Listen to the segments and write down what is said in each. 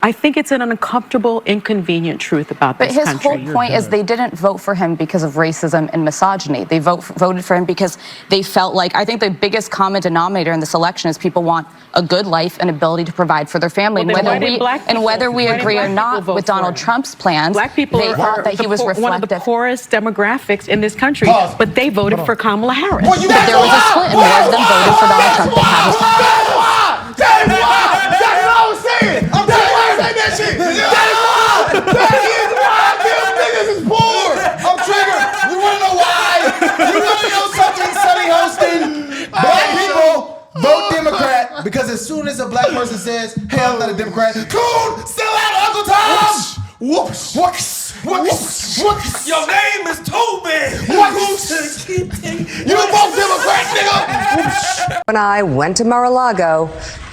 I think it's an uncomfortable, inconvenient truth about this country. But his whole point is they didn't vote for him because of racism and misogyny. They voted for him because they felt like, I think the biggest common denominator in this election is people want a good life and ability to provide for their family. Well, and whether we agree or not with Donald Trump's plans, Black people they thought that he was reflective. One of the poorest demographics in this country, but they voted for Kamala Harris. But there was a split, and more of them voted for Donald Trump than had his That's what I was saying. I'm telling you, say that shit. That is why them niggas is poor. I'm triggered. You wanna know why? You wanna know something, Sonny Hostin? Black people vote Democrat because as soon as a black person says, "Hey, I'm not a Democrat," cool, sell out Uncle Tom. Whoops, whoops, whoops, whoops. Your name is Toby. Whoops. You vote Democrat, nigga. When I went to Mar-a-Lago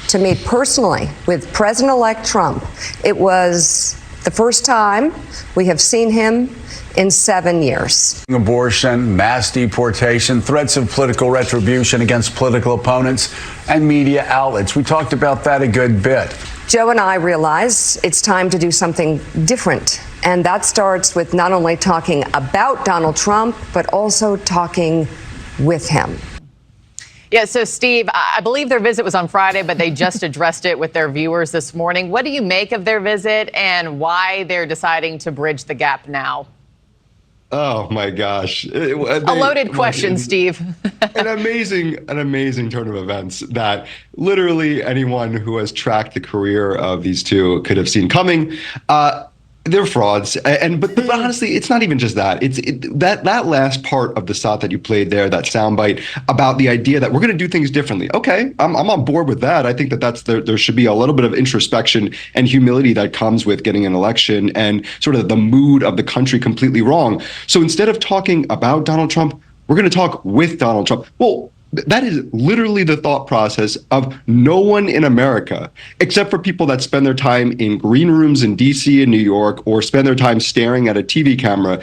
to meet personally with President-elect Trump, it was the first time we have seen him in 7 years. Abortion, mass deportation, threats of political retribution against political opponents and media outlets. We talked about that a good bit. Joe and I realize it's time to do something different. And that starts with not only talking about Donald Trump, but also talking with him. Yeah, so Steve, I believe their visit was on Friday, but they just addressed it with their viewers this morning. What do you make of their visit and why they're deciding to bridge the gap now? Oh my gosh. A loaded question, Steve. an amazing turn of events that literally anyone who has tracked the career of these two could have seen coming. They're frauds, but honestly, it's not even just that. That last part of the shot that you played there, that soundbite about the idea that we're going to do things differently. Okay, I'm on board with that. I think there should be a little bit of introspection and humility that comes with getting an election and sort of the mood of the country completely wrong. So instead of talking about Donald Trump, we're going to talk with Donald Trump. Well, that is literally the thought process of no one in America, except for people that spend their time in green rooms in DC and New York, or spend their time staring at a TV camera,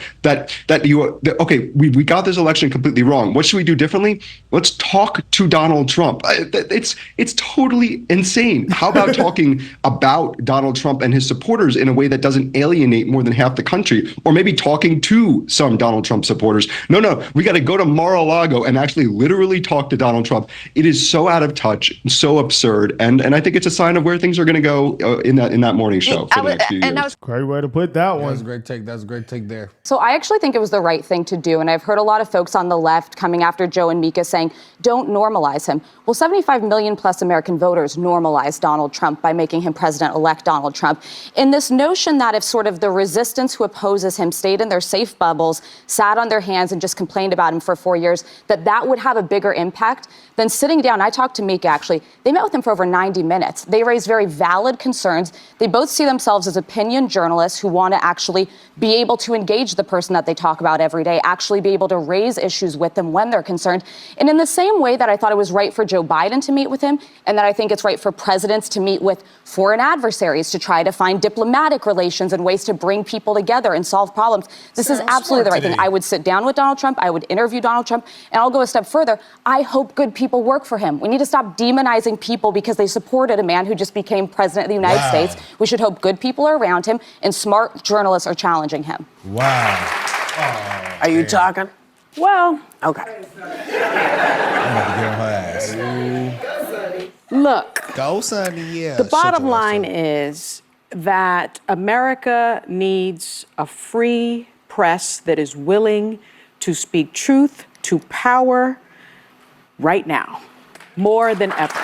okay, we got this election completely wrong. What should we do differently? Let's talk to Donald Trump. It's totally insane. How about talking about Donald Trump and his supporters in a way that doesn't alienate more than half the country, or maybe talking to some Donald Trump supporters? No, we got to go to Mar-a-Lago and actually literally talk to Donald Trump. It is so out of touch, so absurd, and I think it's a sign of where things are going to go in that morning show for the next few years. Great way to put that one. That was a great take. That was a great take there. So I actually think it was the right thing to do, and I've heard a lot of folks on the left coming after Joe and Mika saying, don't normalize him. Well, 75 million plus American voters normalized Donald Trump by making him President-elect Donald Trump. In this notion that if sort of the resistance who opposes him stayed in their safe bubbles, sat on their hands and just complained about him for 4 years, that would have a bigger impact than sitting down. I talked to Mika, actually. They met with him for over 90 minutes. They raised very valid concerns. They both see themselves as opinion journalists who want to actually be able to engage the person that they talk about every day, actually be able to raise issues with them when they're concerned. And in the same way that I thought it was right for Joe Biden to meet with him, and that I think it's right for presidents to meet with foreign adversaries to try to find diplomatic relations and ways to bring people together and solve problems. This is absolutely the right thing. I would sit down with Donald Trump. I would interview Donald Trump. And I'll go a step further. I hope good people work for him. We need to stop demonizing people because they supported a man who just became president of the United States. We should hope good people are around him and smart journalists are challenging him. Wow. Oh, are you talking? Well, okay. I'm about to get on her ass. Look, Go, Sonny, yeah. the bottom line is that America needs a free press that is willing to speak truth to power right now, more than ever.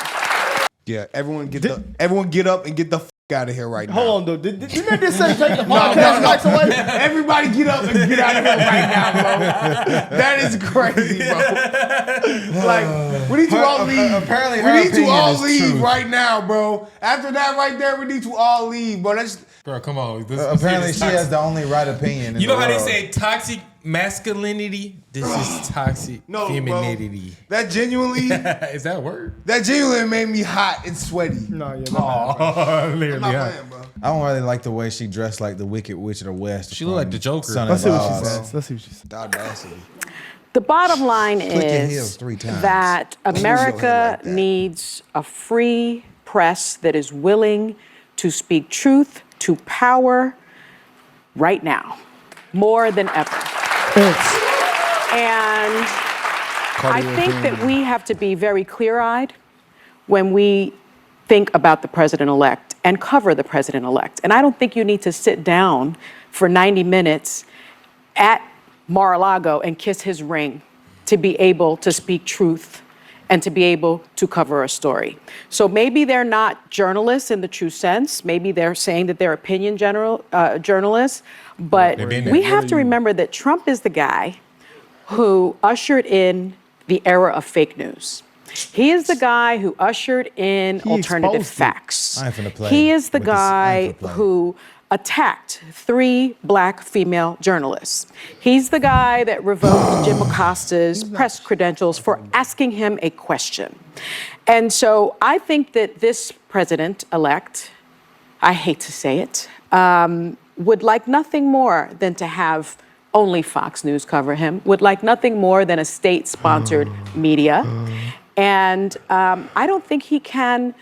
Yeah, everyone get up and get the out of here right now. Hold on, though. Didn't they just say take the podcast mics away? Everybody get up and get out of here right now, bro. That is crazy, bro. Like, we need to all leave. Apparently, we need to all is leave true. right now, bro. After that right there, we need to all leave, bro. That's Bro, come on. Apparently, she has the only right opinion. You know how they say toxic masculinity? This is toxic femininity. Bro, that genuinely is that a word? That genuinely made me hot and sweaty. No, yeah, literally I'm not hot. playing, bro. I don't really like the way she dressed like the Wicked Witch of the West. She look like the Joker. Let's see what she says. Let's see what she says. The audacity. The bottom line Click your is heels 3 times. that America like that. needs a free press that is willing to speak truth to power right now, more than ever. And I think that we have to be very clear-eyed when we think about the president-elect and cover the president-elect. And I don't think you need to sit down for 90 minutes at Mar-a-Lago and kiss his ring to be able to speak truth and to be able to cover a story. So maybe they're not journalists in the true sense. Maybe they're saying that they're opinion journalists. But we have to remember that Trump is the guy who ushered in the era of fake news. He is the guy who ushered in alternative facts. He is the guy who attacked 3 black female journalists. He's the guy that revoked Jim Acosta's press credentials for asking him a question. And so I think that this president-elect, I hate to say it, would like nothing more than to have only Fox News cover him, would like nothing more than a state-sponsored media. And I don't think he can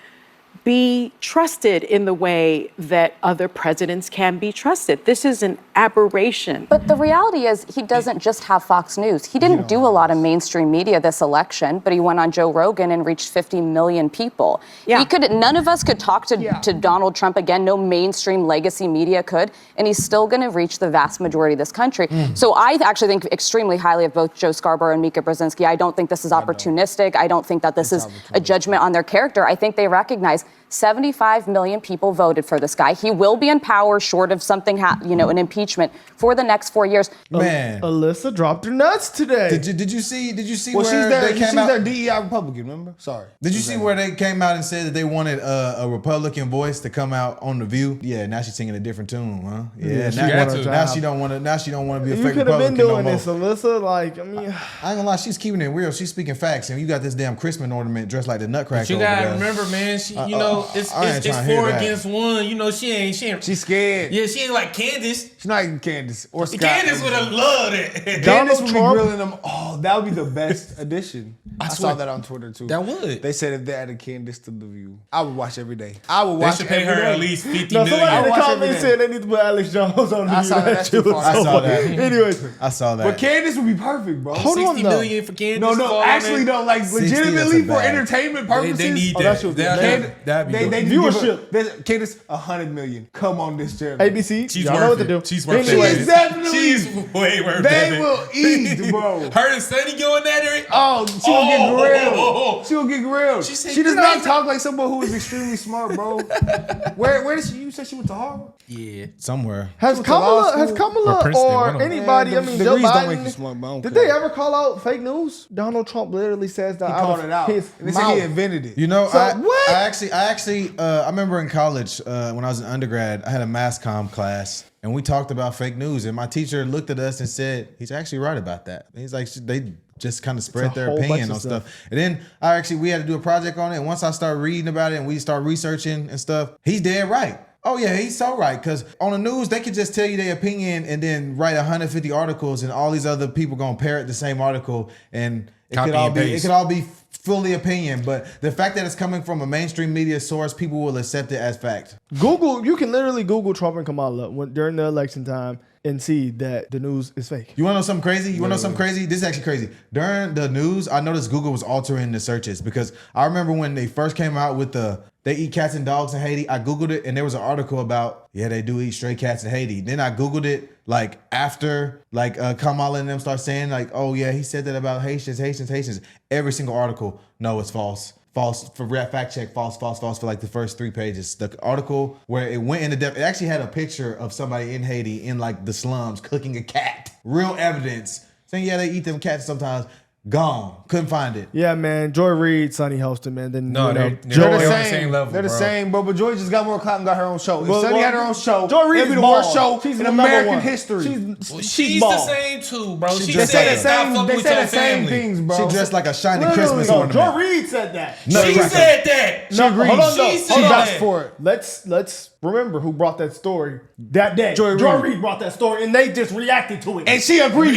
be trusted in the way that other presidents can be trusted. This is an aberration. But the reality is he doesn't just have Fox News. He didn't do a lot of mainstream media this election, but he went on Joe Rogan and reached 50 million people. Yeah. None of us could talk to Donald Trump again. No mainstream legacy media could, and he's still going to reach the vast majority of this country. So I actually think extremely highly of both Joe Scarborough and Mika Brzezinski. I don't think this is opportunistic. I don't think that this is a judgment on their character. I think they recognize 75 million people voted for this guy. He will be in power short of something, an impeachment for the next 4 years. Man, Alyssa dropped her nuts today. Did you see Well, where they came out? She's their DEI Republican, remember? Sorry. Did you see where they came out and said that they wanted a Republican voice to come out on The View? Yeah, now she's singing a different tune, huh? Yeah, now she don't want to. Now she don't want to be a fake You could have Republican been doing no this, Alyssa. Like, I mean, I ain't gonna lie, she's keeping it real. She's speaking facts, and you got this damn Christmas ornament dressed like the Nutcracker. You gotta remember, man. She, it's 4 against 1. You know, she ain't. She's scared. Yeah, she ain't like Candace. She's not even Candace or Scott. Candace would have loved it. Candace would be grilling them. Oh, that would be the best addition. I saw that on Twitter too. That would. They said if they added Candace to The View, I would watch every day. I would watch. They should pay her at least $50 million. Somebody in the comments said they need to put Alex Jones on The View. I saw that. That's too far. I saw that. Anyways, I saw that. But Candace would be perfect, bro. Hold on, $60 though. million for Candace. No, actually, though, like 60, legitimately that's a for bad. entertainment purposes. They need Oh, that. that should be They viewership. Candace, $100 million. Come on this channel. ABC, She's y'all know worth what to it. do. She's worth She it. is definitely. She's way worth it. They will eat, bro. Her and Sonny going at her. Oh, she will get grilled. She will get grilled. She said, She does "You're not not- talk like someone who is extremely smart, bro. Where did she? You said she went to Harvard. Yeah. Somewhere. Has Went to law Kamala school. Or Princeton, one or of them. anybody, Man, I mean, the Joe degrees don't make you Biden, smart, but I don't did care. they ever call out fake news? Donald Trump literally says that He out called of it out. his And they said mouth. he invented it. You know, So I what? I remember in college when I was in undergrad, I had a mass comm class, and we talked about fake news, and my teacher looked at us and said, "He's actually right about that." He's like, they just kind of spread their whole opinion bunch on of stuff. And then we had to do a project on it, and once I started reading about it and we started researching and stuff, he's dead right. Oh yeah, he's so right. Because on the news, they could just tell you their opinion and then write 150 articles, and all these other people gonna parrot the same article, and it Copy could all and be paste. fully opinion. But the fact that it's coming from a mainstream media source, people will accept it as fact. Google, you can literally Google Trump and Kamala during the election time and see that the news is fake. You want to know something crazy? This is actually crazy. During the news, I noticed Google was altering the searches because I remember when they first came out with they eat cats and dogs in Haiti. I Googled it and there was an article about, yeah, they do eat stray cats in Haiti. Then I Googled it like after Kamala and them start saying like, oh yeah, he said that about Haitians. Every single article, no, it's false. False for fact check, false for like the first 3 pages. The article where it went into depth, it actually had a picture of somebody in Haiti in like the slums cooking a cat. Real evidence saying, yeah, they eat them cats sometimes. Gone. Couldn't find it. Yeah, man. Joy Reid, Sonny Hostin, man. Then No, they're They're on the the same. same level, They're the bro. same, bro. But Joy just got more clout and got her own show. If Well, Sonny had her own show, Joy Reid's it'd be the bald. worst show She's in the number American one. history. She's the same too, bro. She They said said the stop same. fucking They with said your the same family. things, bro. She dressed like a shiny Literally, Christmas no, ornament. Joy Reid said that. She said that. No, hold on, no. She Hold said on. that. for it. Let's remember who brought that story that day. Joy Reid brought that story, and they just reacted to it. And she agreed.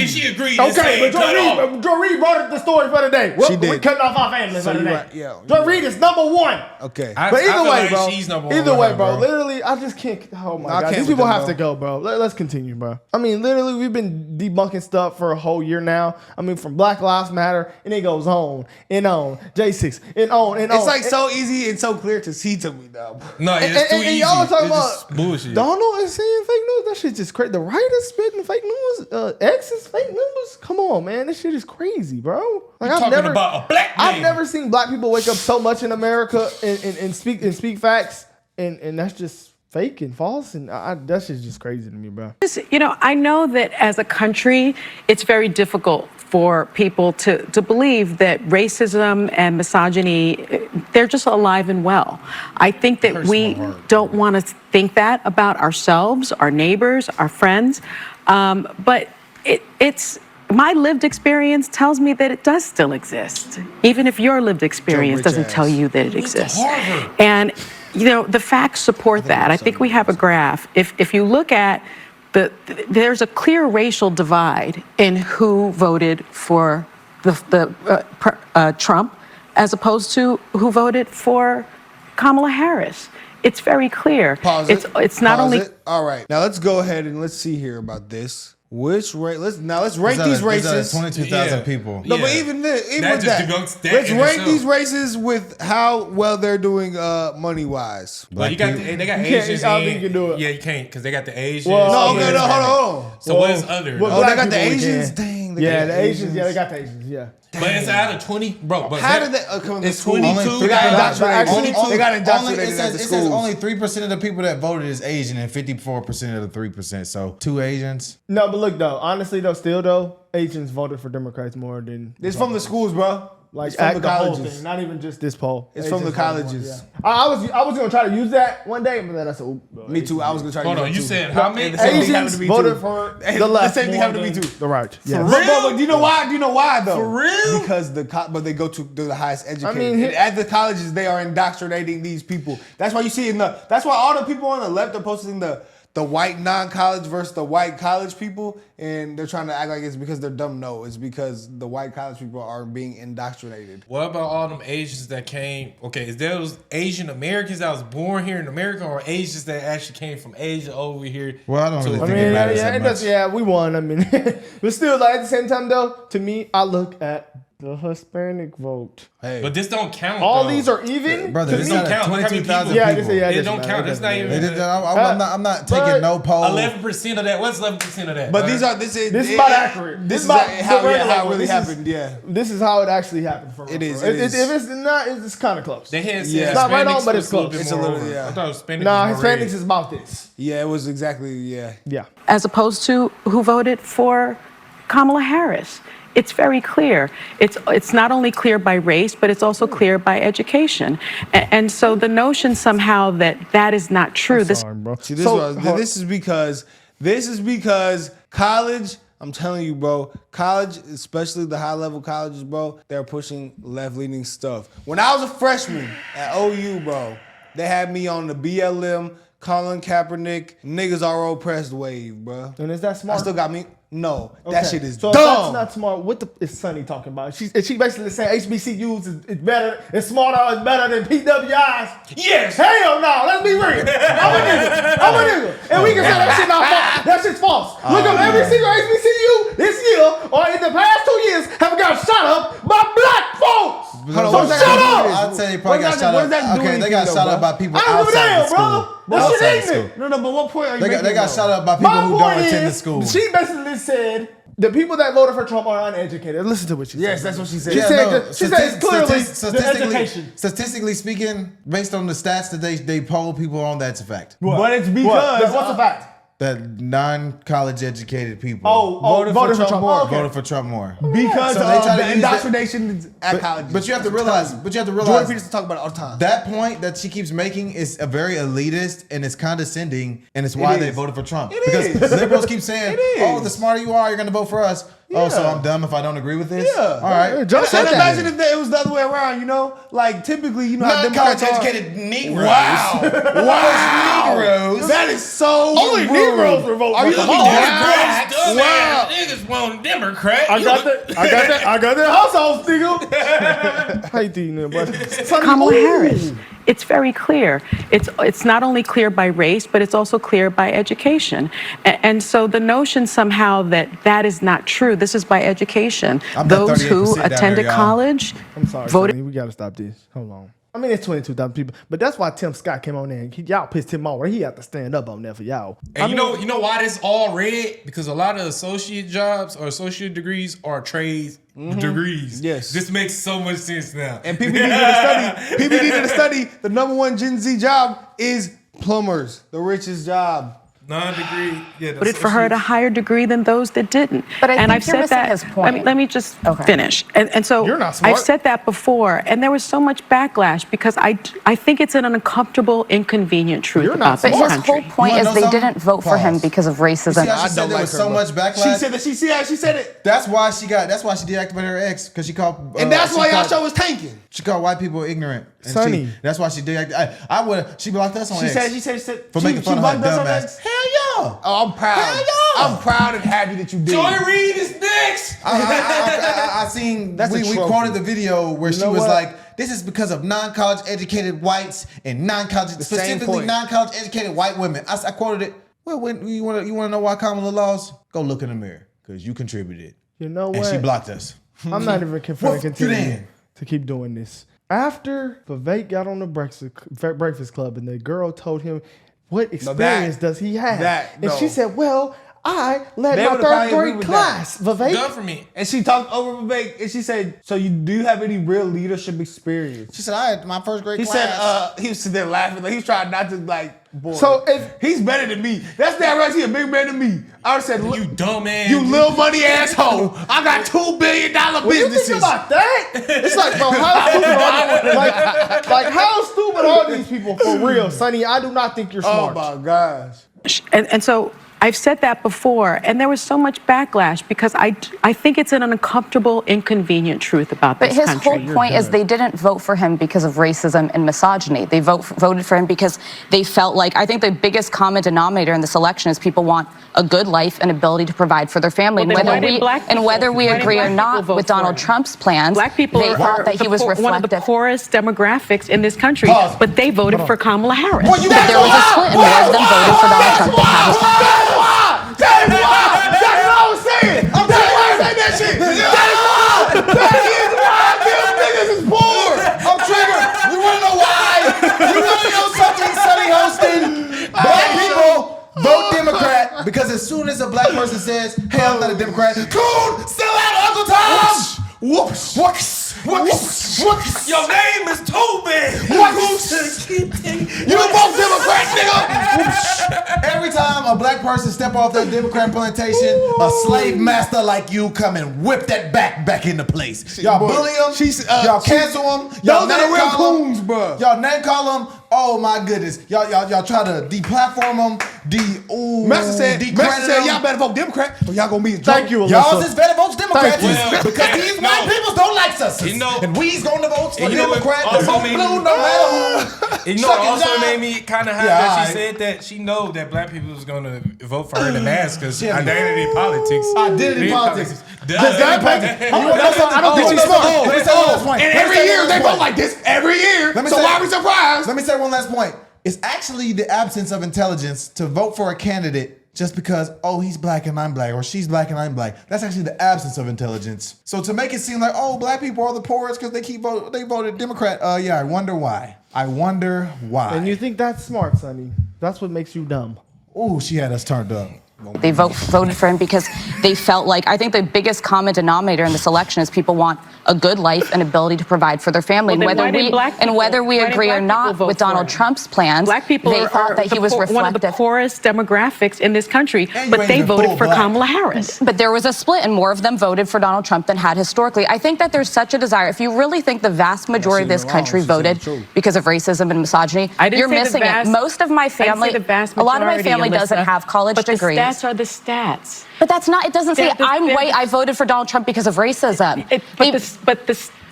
Okay, but Joy Reid brought the story for the day. She did. We're cutting off our family for the day. Right, yeah. Joy Reid is number one. Okay. But either way, bro. She's number one Either with way, her, bro. bro. Literally, I just can't. Oh my I god, can't these with people them, have bro. to go, bro. Let's continue, bro. I mean, literally, we've been debunking stuff for a whole year now. I mean, from Black Lives Matter, and it goes on and on. J6 and on and on. It's like so easy and so clear to see to me now. No, it's too and easy. y'all are talking It's just about bullshit. Donald is saying fake news. That shit just crazy. The right is spitting fake news. X is fake news. Come on, man. This shit is crazy, bro. Like You're talking about a black man. I've never seen black people wake up so much in America and speak facts, and that's just fake and false, and that shit's just crazy to me, bro. You know, I know that as a country, it's very difficult for people to believe that racism and misogyny, they're just alive and well. I think that we don't want to think that about ourselves, our neighbors, our friends, but it's my lived experience tells me that it does still exist, even if your lived experience doesn't tell you that it exists. And you know, the facts support that. I think we have a graph. If you look at there's a clear racial divide in who voted for Trump as opposed to who voted for Kamala Harris. It's very clear. It's not only. All right, now let's go ahead and let's see here about this. Which race? Let's rank these races. 22,000 people. No, but even with that, debunks that let's in rank itself. these races with how well they're doing money wise. Well, they got Asians. I don't think you can do it. Yeah, you can't because they got the Asians. No, okay, no, hold on. So what is other? Well, Oh, they black got the people we Asians. can. Dang. Yeah, the Asians. Yeah, they got the Asians. Yeah. But it's out of 20, bro. But How did they come to it's school? 22. They got indoctrinated. Actually, They got indoctrinated It at the says schools. only 3% of the people that voted is Asian and 54% of the 3%. So 2 Asians. No, but look though, honestly though, still though, Asians voted for Democrats more than It's from the schools, bro. like It's from at the whole colleges. thing, not even just this poll. It's from the Asians voted more, colleges. yeah. I was gonna try to use that one day, but then I said, "Oop." Me too. I was gonna try to Hold use on, that you too. said how many? The same thing happened Asians to me voted too. for The the left. same thing more happened to me than too. The right. Yeah. But do you know why? Do you know why though? For real? Because but they go to the highest educated. mean, And at the colleges, they are indoctrinating these people. That's why you see that's why all the people on the left are posting the white non-college versus the white college people, and they're trying to act like it's because they're dumb. No, it's because the white college people are being indoctrinated. What about all them Asians that came? Okay, is those Asian Americans that was born here in America, or Asians that actually came from Asia over here? Well, I don't really I think mean, it matters that it does. much. Yeah, we won. I mean, but still, like at the same time though, to me, I look at the Hispanic vote. Hey, But this don't count. All though. these are even. Brother, To this me, don't not count. Look how many 22,000 people- yeah, people. yeah, It don't count. That's not even. I'm not taking no poll. 11% of that. What's 11% of that? but bro? this is about accurate. This is about how the regular it one. really This is- happened. Yeah. This is how it actually happened for real. It is, for it real. is. If it's not, it's kind of close. They had said Yeah. It's not right on, Hispanics but was it's a little close. bit It's a more little, over. yeah. I thought Hispanics Nah, was more Hispanics red. is about this. Yeah, it was exactly, yeah. Yeah. As opposed to who voted for Kamala Harris. It's very clear. It's not only clear by race, but it's also clear by education. And so the notion somehow that is not true. Sorry, bro. See, this is because college, I'm telling you, bro, college, especially the high-level colleges, bro, they're pushing left-leaning stuff. When I was a freshman at OU, bro, they had me on the BLM, Colin Kaepernick, niggas are oppressed wave, bro. And is that smart? I still got me. No, that shit is so dumb. If that's not smart. What is Sonny talking about? She basically saying HBCUs is better, it's smarter, it's better than PWIs. Yes. Hell no, let's be real. I'm a nigga. And we can say that shit not false. That shit's false. Look up every single HBCU this year or in the past 2 years have got shot up by black folks. So shut up. I'd say they probably got shot up. Okay, they got shot up by people I don't give a outside the damn, school. brother. That Outside shit the ignorant. school. No, but what point are you They making? got shot up by people My who point don't attend the is, school. she basically said the people that voted for Trump are uneducated. Listen to what she said. Yes, that's what she said. She said it's clearly the education. Statistically speaking, based on the stats that they poll people on, that's a fact. But it's because What's the fact? That non-college educated people Voted for Trump. Oh, okay. voted for Trump more. because So they of try to the use indoctrination at colleges. But you have to realize, Jordan Peterson talk about it all the time. that point that she keeps making is a very elitist and it's condescending, and it's why they is. voted for Trump. It because is. liberals keep saying, It is. "Oh, the smarter you are, you're going to vote for us." Oh, so I'm dumb if I don't agree with this? Yeah. All right. Joe said that. imagine if it was the other way around, Like, typically, how Democrats Non-college are. educated Negroes. Wow. Negroes. That is so Only rude. Negroes were voting Are you for looking Kamala. at Dumbass, Wow. niggas want Democrat. I got that household, nigga. How you doing, buddy? Kamala Harris. It's very clear. It's not only clear by race, but it's also clear by education. And so the notion somehow that is not true. This is by education. I bet Those who 38% down attended there, y'all. college I'm sorry, voted. Sonny, we gotta stop this. Hold on. I mean, it's 22,000 people, but that's why Tim Scott came on there. Y'all pissed him off. He had to stand up on there for y'all. And you know why this all red? Because a lot of associate jobs or associate degrees are trade degrees. Yes. This makes so much sense now. And people needed to study. The number one Gen Z job is plumbers, the richest job. Non-degree. Yeah, voted for her at a higher degree than those that didn't. But I and think I've you're said missing that. his point. Let me just finish. And so You're not smart. I've said that before, and there was so much backlash because I think it's an uncomfortable, inconvenient truth You're not about this But his country. whole point You is wanna they know didn't something? vote for him Pause. because of You see racism. how she said there was so much backlash? She said that. She said it. That's why she deactivated her ex, because she called. And that's she why y'all called- show is tanking. She called white people ignorant. And Sonny. that's why she deactivated. I would. She blocked us on She X. said for making fun of her dumb ass. Hell yeah. Oh, I'm proud. Hell yeah. I'm proud and happy that you did. Joy Reid is next. I seen. That's a We trophy. quoted the video where You she know was what? like, "This is because of non-college educated whites and specifically point. non-college educated white women." I quoted it. Well, when you want to know why Kamala lost? Go look in the mirror because you contributed. You know what? And she blocked us. I'm not even What continuing then? to keep doing this. After Vivek got on the Breakfast Club and the girl told him, what experience does he have? And she said, well, I led They my would've probably third agreed grade with class, Vivek. Good for me. And she talked over Vivek, and she said, "So do you have any real leadership experience?" She said, "I had my first grade He class." said, he was sitting there laughing, like he was trying not to boy. So if he's better than me, that's damn right. He's a big man than me. I would have said, You dumb man. you little money asshole. I got $2 billion when you businesses. think about that, it's like, bro, how stupid are like how stupid are these people for real, Sonny? I do not think you're Oh smart. my gosh. And so I've said that before, and there was so much backlash because I think it's an uncomfortable, inconvenient truth about But this his country. whole point is they didn't vote for him because of racism and misogyny. They voted for him because they felt like, I think the biggest common denominator in this election is people want a good life and ability to provide for their family. Well, then why did black people- whether we why did agree or black not people vote with for Donald him? Trump's plans, Black people they are thought that he was one of the reflective. poorest demographics in this country, Pause. but they voted for Kamala Harris. But there was a split, and more of them voted for Donald Trump than had his. That's what I was saying. I'm saying that shit. That is why them niggas is poor. I'm triggered. You want to know why? You want to know something, Sonny Hostin? Black people vote Democrat because as soon as a black person says, "Hey, I'm not a Democrat," coon, sell out Uncle Tom. Whoops, whoops, whoops, whoops. Your name is Toby. You vote Democrat, nigga. Every time a black person step off that Democrat plantation, a slave master like you come and whip that back into place. Y'all bully them. Y'all cancel them. Y'all Those are the name real call 'em. coons, bro. Y'all name call them. Oh my goodness. Y'all try to deplatform them. Master said, them. y'all better vote Democrat or y'all gonna be in trouble. Thank you, Y'all Alyssa. just better vote Democrats Thank you. because these white people don't like us. You know- and we's gonna vote for And you know what Democrat. also Vote made blue, me- no matter who. And you know what Suck it also down. made me kind of hot Yeah, that alright. she said that she know that black people was going to vote for her in the mass because Yeah. identity politics. Identity politics. Duh. I don't think she's smart. Let me say one last point. And Let me every say year one they last vote point. like this. Every year. Let me So say- why are we surprised? Let me say one last point. It's actually the absence of intelligence to vote for a candidate just because, oh, he's black and I'm black, or she's black and I'm black. That's actually the absence of intelligence. So to make it seem like, oh, black people are the poorest because they voted Democrat. Yeah, I wonder why. I wonder why. And you think that's smart, Sonny? That's what makes you dumb. Ooh, she had us turned up. They voted for him because they felt like, I think the biggest common denominator in this election is people want a good life and ability to provide for their family. Well, then why did black people- whether we why did agree or black not people vote with for Donald him? Trump's plans, Black people they are thought that he was one of the reflective. poorest demographics in this country, And you but ain't they even voted full for black. Kamala Harris. But there was a split, and more of them voted for Donald Trump than had historically. I think that there's such a desire. If you really think the vast majority of this country voted because of racism and misogyny, I didn't you're say the missing vast- it. Most of my I didn't say family, the vast a lot of my majority, family doesn't Alyssa, have college but the degrees. stats stats are the stats. But that's not. It doesn't say They're the- I'm they're white. the- I voted for Donald Trump because of racism.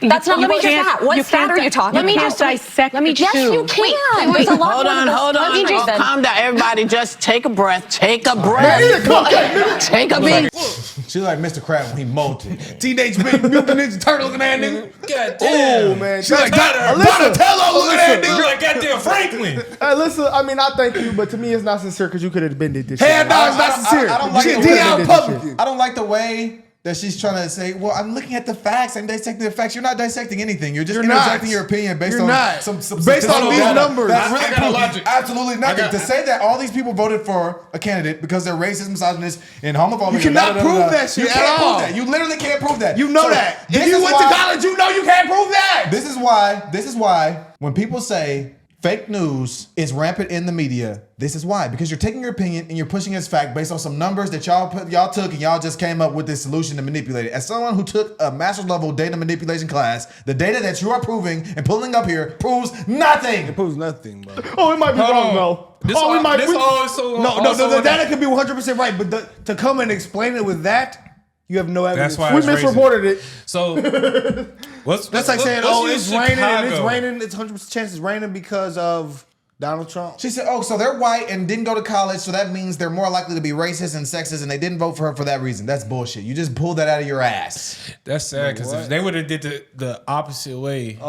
That's not. you Let me can't- just. What you stat can't are you talking you about? can't dissect the Yes, two. you can. There's a lot Hold more on, to this. hold Let me on. just- Calm down. Everybody just take a breath. Take a Man, breath. eat a cupcake, nigga. Take a beat. She like Mr. Crab when he molted. Teenage Mutant Ninja Turtle looking at nigga. God damn. Oh, man. She like Alyssa, Donatello looking at You nigga. like goddamn Franklin. Hey, listen, I mean, I thank you, but to me, it's not sincere because you could have been did this Hell shit. no, it's not sincere. I don't like Shit, the way D.I. they did Republican. I don't like the way that she's trying to say, well, I'm looking at the facts. I'm dissecting the facts. You're not dissecting anything. You're just interjecting your opinion based You're on not. some Based on statistical these data. numbers. That's I really got a proving logic. absolutely nothing. I got- To say that all these people voted for a candidate because they're racist, misogynist, and homophobic. You cannot and prove that shit You can't at prove all. that. You literally can't prove that. You know So that. this If you is went to why- college, you know you can't prove that. This is why when people say fake news is rampant in the media, this is why. Because you're taking your opinion and you're pushing it as fact based on some numbers that y'all took and y'all just came up with this solution to manipulate it. As someone who took a master's level data manipulation class, the data that you are proving and pulling up here proves nothing. It proves nothing, bro. Oh, it might be Hold wrong, on. though. This oh, we all- might this also No, also the data could be 100% right, but to come and explain it with that, you have no evidence. That's why we it's racist. misreported it. So That's like saying, let's oh, use it's raining, and it's Chicago. raining. It's 100% chance it's raining because of Donald Trump. She said, oh, so they're white and didn't go to college, so that means they're more likely to be racist and sexist, and they didn't vote for her for that reason. That's bullshit. You just pulled that out of your ass. That's sad because if they would have did the opposite way, this we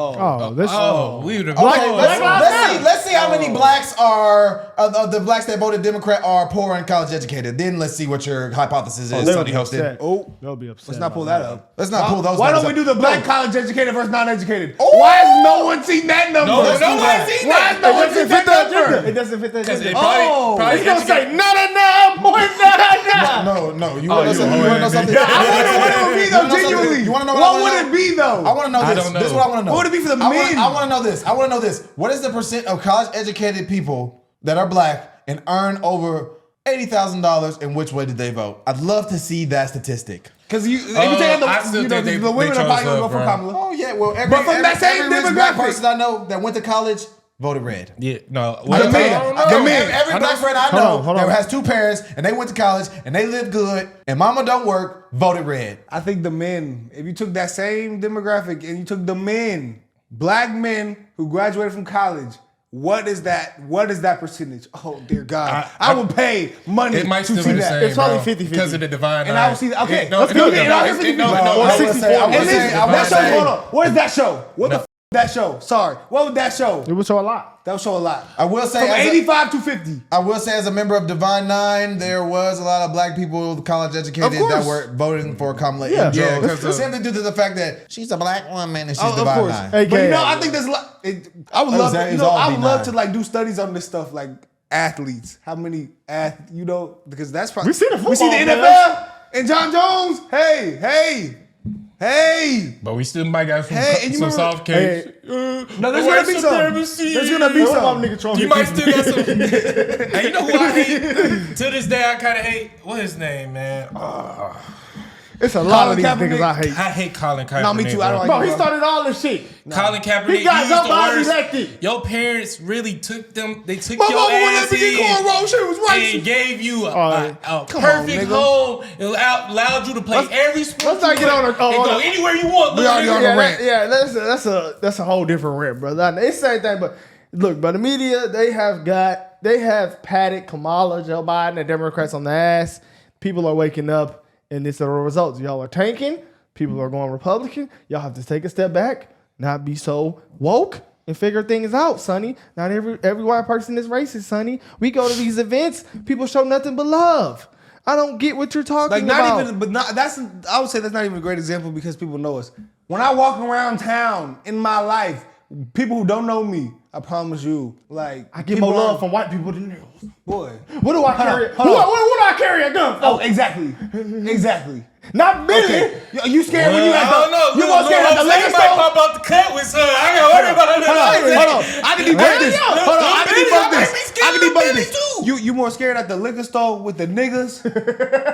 would have. Okay, let's see how many blacks are of the blacks that voted Democrat are poor and college educated. Then let's see what your hypothesis is, Sonny Hostin. Oh, They'll be upset. let's not pull that up. Let's not pull those. Why don't numbers we do up. the black college educated versus non-educated? Why has no one seen that number? No one's seen Why that. has no one seen that number? It doesn't fit the Because agenda. it probably It's gonna say 99.99. No. You want to know something? I wonder what it would be though, genuinely. You want to know what would it be though? I want to know I this. don't know. This is what I want to know. What would it be for the I men? want to know this. I want to know this. What is the percent of college educated people that are black and earn over $80,000, and which way did they vote? I'd love to see that statistic. Because if you take I still think they the women are chose probably gonna go up, for bro. Kamala. Oh yeah, well But from that same every rich black demographic. person I know that went to college voted red. Yeah, no. The men. Every black friend I know that has two parents and they went to college and they live good and mama don't work voted red. I think the men, if you took that same demographic and you took the men, black men who graduated from college, what is that percentage? Oh dear God. I would pay money It might to still see be the that. same, It's probably bro, 50-50. because of the divine. And I will see that. Okay, No, let's no, do no, it. no, Let's do it. no, Or no, I would 60-40. say- I And would listen, say- I would that show, say- hold on. What is that show? What the f that show? Sorry. What would that show? It would show a lot. That would show a lot. I will say From as a- 85 to 50. I will say as a member of Divine Nine, there was a lot of black people college educated Of course. that were voting for Kamala. Yeah. Yeah, Yeah, 'cause of- simply due to the fact that she's a black woman and she's Of Divine course. Nine. Hey, But you know, Gay. I think there's a lot. I would love to, it's all I would love B9. to like do studies on this stuff, like athletes. How many because that's probably We see the we see the football NFL and John Jones. Hey. But we still might got some, Hey, and you some remember- soft cakes. No, there's gonna be some. There's gonna be What about some. nigga Trump? You might still got some. Hey, you know who I hate? To this day, I kind of hate. What his name, man? It's a lot of these Colin niggas I hate. I hate Colin Kaepernick. No, me too. I don't like Bro, him, he started all this shit. Colin Kaepernick. He got was the somebody worst. elected. Your parents really took them. They took My your mama wouldn't ass let me get in cornrows. She was and racist. gave you a Come on, perfect nigga. home. It allowed you to play every sport. let's not you get want on a- and go anywhere you want. We little already nigga. on the Yeah, rant. that's a whole different rant, brother. It's the same thing, but look, but the media they have patted Kamala, Joe Biden, and Democrats on the ass. People are waking up, and this are the results. Y'all are tanking. People are going Republican. Y'all have to take a step back, not be so woke, and figure things out, Sonny. Not every white person is racist, Sonny. We go to these events, people show nothing but love. I don't get what you're talking Like about. not even, but not that's. I would say that's not even a great example because people know us. When I walk around town in my life, people who don't know me, I promise you, like I get people more love aren't- from white people than niggas. boy. What do I carry? Hold on. What do I carry a gun for? Oh, exactly. Not Billy. Okay. You scared when you at I don't know. the? You more scared at the liquor might store? pop out the cut with son. I got worried about it. Hold on. I can debunk this. Hell yeah. Hold on. I can debunk Billy, I might be this. scared I can of debunk Billy, this. too. You more scared at the liquor store with the niggas,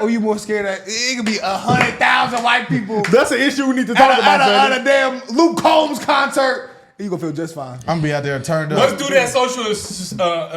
or you more scared at it could be 100,000 white people That's an issue we need to talk at about, a Sonny. damn Luke Combs concert? You gonna feel just fine. I'm gonna be out there turned up. Let's do that social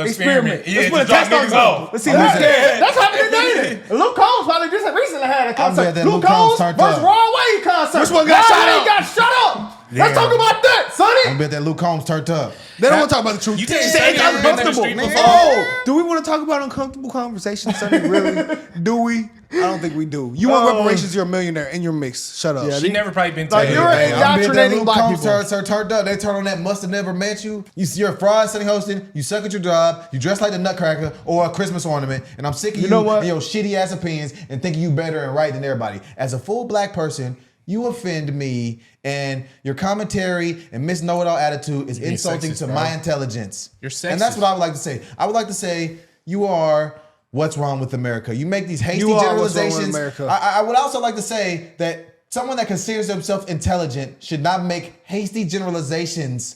experiment. Yeah, Let's put a just drop test on niggas something. off. Let's see who's scared. That's happening today. mean, Luke Combs probably just recently had a I'm concert. glad that Luke Luke Combs Combs turned versus up. Ron Wayne concert. Which one got Ron shot Wayne up? got shut up. Let's Yeah. talk about that, I Sonny. bet that Luke Combs turned up. They don't want to talk about the truth. You She think said it's Sonny ever been to the uncomfortable. street Man. before? Oh, do we want to talk about uncomfortable conversations, Sonny? Really? Do we? I don't think we do. You want reparations? You're a millionaire and you're mixed. Shut up. She never probably been to Like, you're I bet that indoctrinating Luke black Combs people. turned up. They turned on that must have never met you. You're a fraud, Sonny Hostin. You suck at your job. You dress like the Nutcracker or a Christmas ornament. And I'm sick of you know what? and your shitty ass opinions and thinking you better and right than everybody. As a full black person, you offend me, and your commentary and Miss Know-It-All attitude is being insulting sexist, to bro. my intelligence. You're sexist. And that's what I would like to say. I would like to say you are what's wrong with America. You make these hasty You are what's wrong with generalizations. America. I would also like to say that someone that considers themselves intelligent should not make hasty generalizations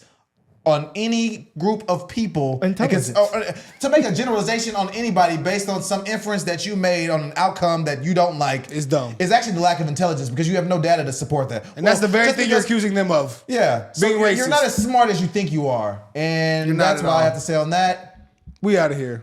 on any group of people. Intelligence. To make a generalization on anybody based on some inference that you made on an outcome that you don't like Is dumb. is actually the lack of intelligence because you have no data to support that. And that's the very just thing you're because- accusing them of. Yeah. So Being you're racist. not as smart as you think you are. And You're not that's at what I all. have to say on that. We out of here.